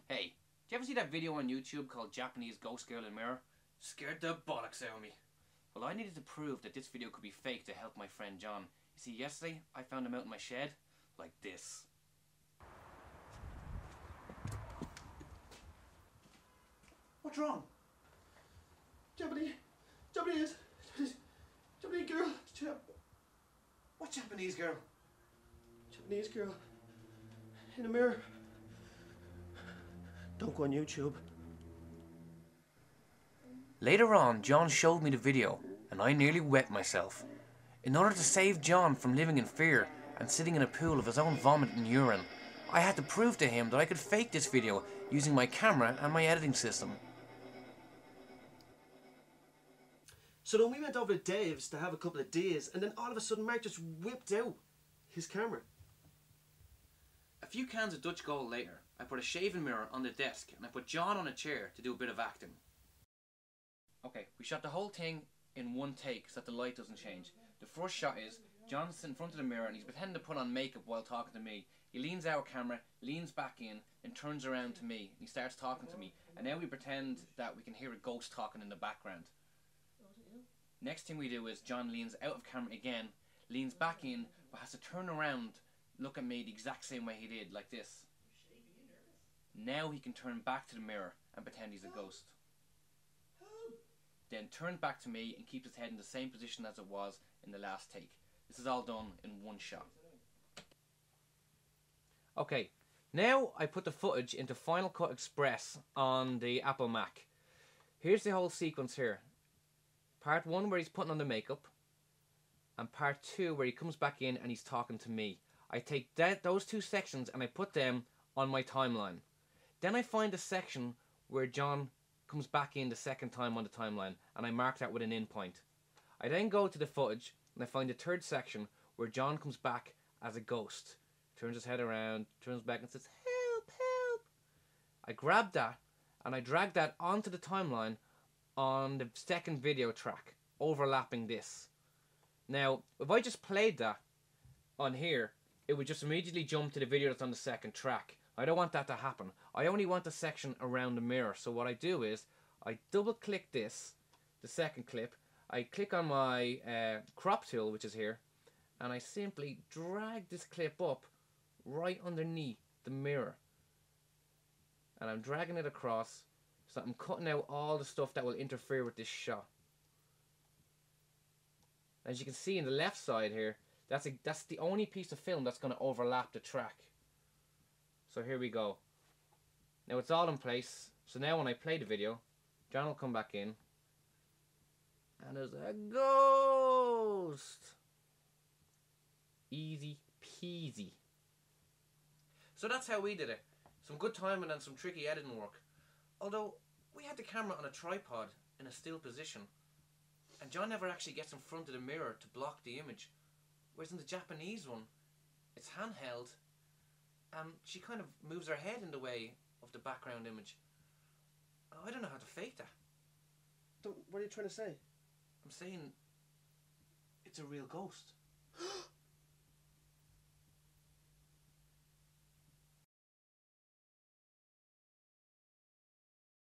Hey, do you ever see that video on YouTube called Japanese Ghost Girl in Mirror? Scared the bollocks out of me. Well, I needed to prove that this video could be fake to help my friend John. You see, yesterday I found him out in my shed, like this. What's wrong? Japanese girl. What Japanese girl? Japanese girl. In a mirror. Don't go on YouTube. Later on, John showed me the video, and I nearly wet myself. In order to save John from living in fear and sitting in a pool of his own vomit and urine, I had to prove to him that I could fake this video using my camera and my editing system. So then we went over to Dave's to have a couple of days, and then all of a sudden Marc just whipped out his camera. A few cans of Dutch Gold later, I put a shaving mirror on the desk and I put John on a chair to do a bit of acting. Okay, we shot the whole thing in one take so that the light doesn't change. The first shot is John's in front of the mirror and he's pretending to put on makeup while talking to me. He leans out of camera, leans back in, and turns around to me and he starts talking to me. And now we pretend that we can hear a ghost talking in the background. Next thing we do is John leans out of camera again, leans back in, but has to turn around, look at me the exact same way he did, like this. Now he can turn back to the mirror and pretend he's a ghost. Then turns back to me and keeps his head in the same position as it was in the last take. This is all done in one shot. Okay, now I put the footage into Final Cut Express on the Apple Mac. Here's the whole sequence here. Part 1 where he's putting on the makeup, and part 2 where he comes back in and he's talking to me. I take those two sections and I put them on my timeline. Then I find the section where John comes back in the second time on the timeline, and I mark that with an in point. I then go to the footage and I find the third section where John comes back as a ghost. Turns his head around, turns back and says, "Help, help." I grab that and I drag that onto the timeline on the second video track, overlapping this. Now, if I just played that on here, it would just immediately jump to the video that's on the second track. I don't want that to happen. I only want the section around the mirror. So what I do is, I double click this, the second clip, I click on my crop tool, which is here, and I simply drag this clip up right underneath the mirror. And I'm dragging it across, so I'm cutting out all the stuff that will interfere with this shot. As you can see in the left side here, that's the only piece of film that's going to overlap the track. So here we go. Now it's all in place. So now when I play the video, John will come back in, and there's a ghost. Easy peasy. So that's how we did it. Some good timing and some tricky editing work. Although we had the camera on a tripod in a still position, and John never actually gets in front of the mirror to block the image. Whereas in the Japanese one, it's handheld, and she kind of moves her head in the way of the background image. I don't know how to fake that. What are you trying to say? I'm saying it's a real ghost.